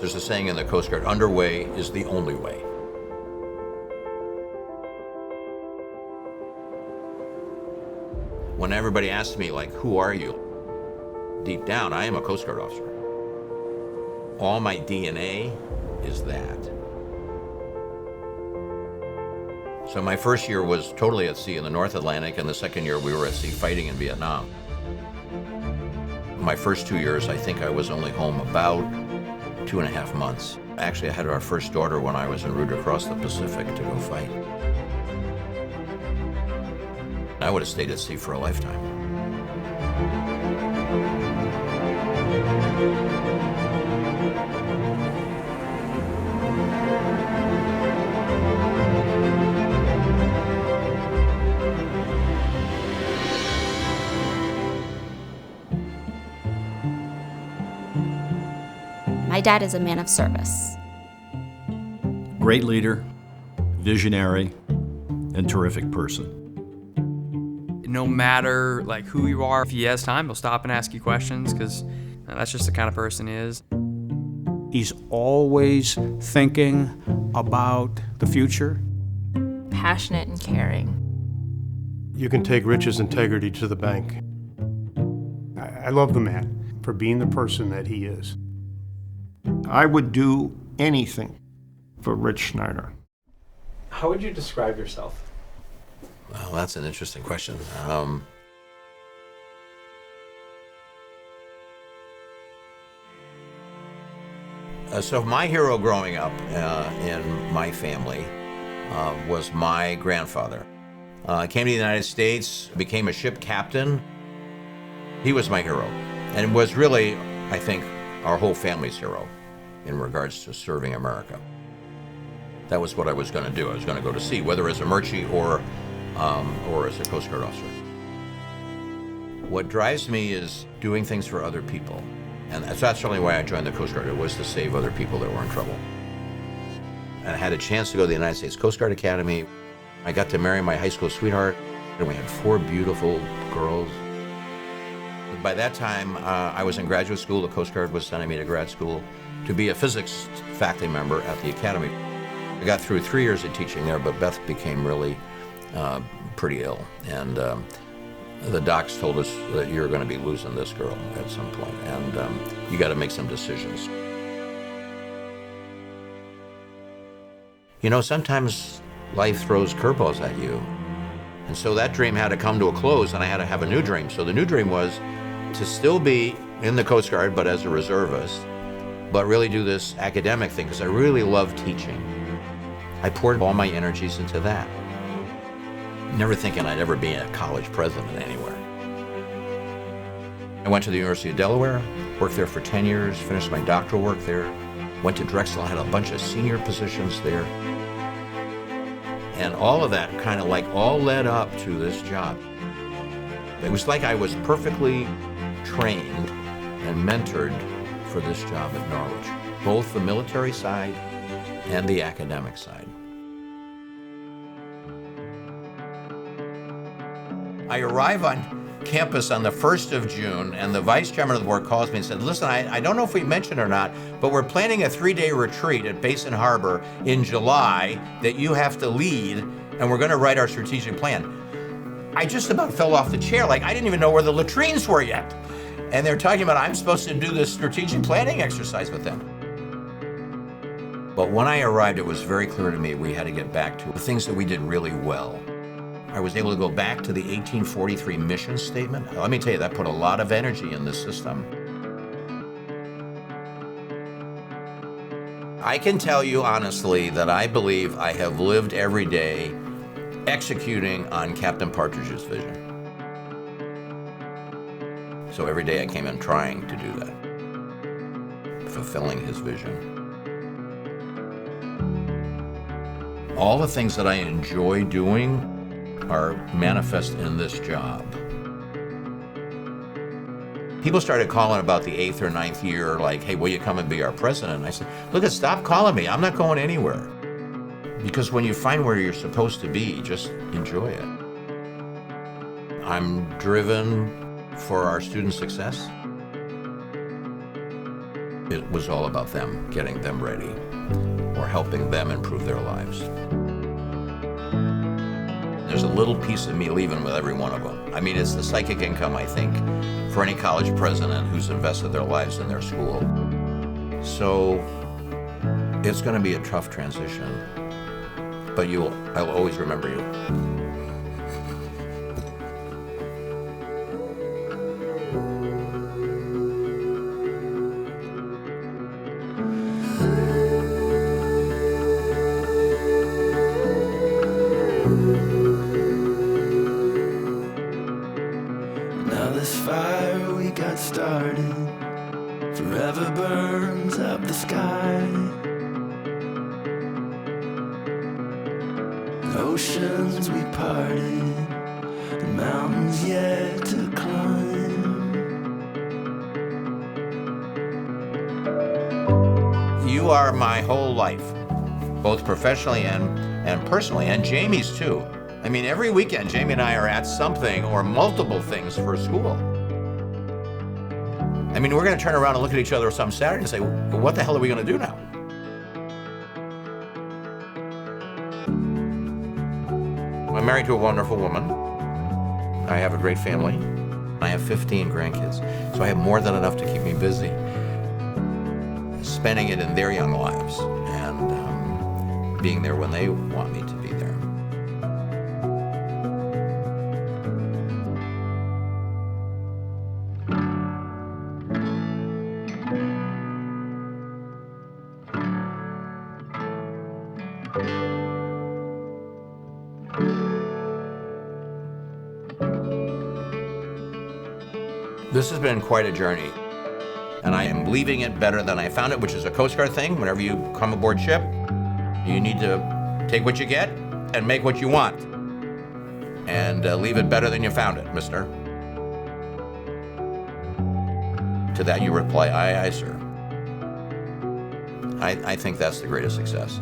There's a saying in the Coast Guard, underway is the only way. When everybody asks me, like, who are you? Deep down, I am a Coast Guard officer. All my DNA is that. So my first year was totally at sea in the North Atlantic, and the second year we were at sea fighting in Vietnam. My first 2 years, I think I was only home about 2.5 months. Actually, I had our first daughter when I was en route across the Pacific to go fight. I would have stayed at sea for a lifetime. My dad is a man of service. Great leader, visionary, and terrific person. No matter like who you are, if he has time, he'll stop and ask you questions because that's just the kind of person he is. He's always thinking about the future. Passionate and caring. You can take Rich's integrity to the bank. I love the man for being the person that he is. I would do anything for Rich Schneider. How would you describe yourself? Well, that's an interesting question. So my hero growing up in my family was my grandfather. Came to the United States, became a ship captain. He was my hero, and was really, I think, our whole family's hero in regards to serving America. That was what I was going to do. I was going to go to sea, whether as a Murchie or as a Coast Guard officer. What drives me is doing things for other people. And that's certainly why I joined the Coast Guard. It was to save other people that were in trouble. And I had a chance to go to the United States Coast Guard Academy. I got to marry my high school sweetheart, and we had 4 beautiful girls. By that time, I was in graduate school. The Coast Guard was sending me to grad school to be a physics faculty member at the academy. I got through 3 years of teaching there, but Beth became really pretty ill. And the docs told us that you're going to be losing this girl at some point, and you got to make some decisions. You know, sometimes life throws curveballs at you. And so that dream had to come to a close, and I had to have a new dream. So the new dream was to still be in the Coast Guard, but as a reservist, but really do this academic thing, because I really love teaching. I poured all my energies into that, never thinking I'd ever be a college president anywhere. I went to the University of Delaware, worked there for 10 years, finished my doctoral work there, went to Drexel, had a bunch of senior positions there. And all of that kind of like all led up to this job. It was like I was perfectly trained and mentored for this job at Norwich, both the military side and the academic side. I arrive on campus on the 1st of June, and the vice chairman of the board calls me and said, listen, I don't know if we mentioned or not, but we're planning a 3-day retreat at Basin Harbor in July that you have to lead, and we're going to write our strategic plan. I just about fell off the chair. Like, I didn't even know where the latrines were yet. And they're talking about I'm supposed to do this strategic planning exercise with them. But when I arrived, it was very clear to me we had to get back to the things that we did really well. I was able to go back to the 1843 mission statement. Let me tell you, that put a lot of energy in the system. I can tell you honestly that I believe I have lived every day executing on Captain Partridge's vision. So every day I came in trying to do that, fulfilling his vision. All the things that I enjoy doing are manifest in this job. People started calling about the 8th or 9th year, like, hey, will you come and be our president? And I said, look, stop calling me. I'm not going anywhere. Because when you find where you're supposed to be, just enjoy it. I'm driven for our student success. it was all about them, getting them ready, or helping them improve their lives. There's a little piece of me leaving with every one of them. I mean, it's the psychic income, I think, for any college president who's invested their lives in their school. So it's going to be a tough transition, but I'll always remember you. Now this fire we got started forever burns up the sky. Oceans we parted, the mountains yet to climb. You are my whole life, both professionally and personally, and Jamie's too. I mean, every weekend, Jamie and I are at something or multiple things for school. I mean, we're going to turn around and look at each other some Saturday and say, well, what the hell are we going to do now? I'm married to a wonderful woman. I have a great family. I have 15 grandkids, so I have more than enough to keep me busy, spending it in their young lives and being there when they want me to be there. This has been quite a journey, and I am leaving it better than I found it, which is a Coast Guard thing. Whenever you come aboard ship, you need to take what you get and make what you want, and leave it better than you found it, mister. To that you reply, aye, aye, sir. I think that's the greatest success.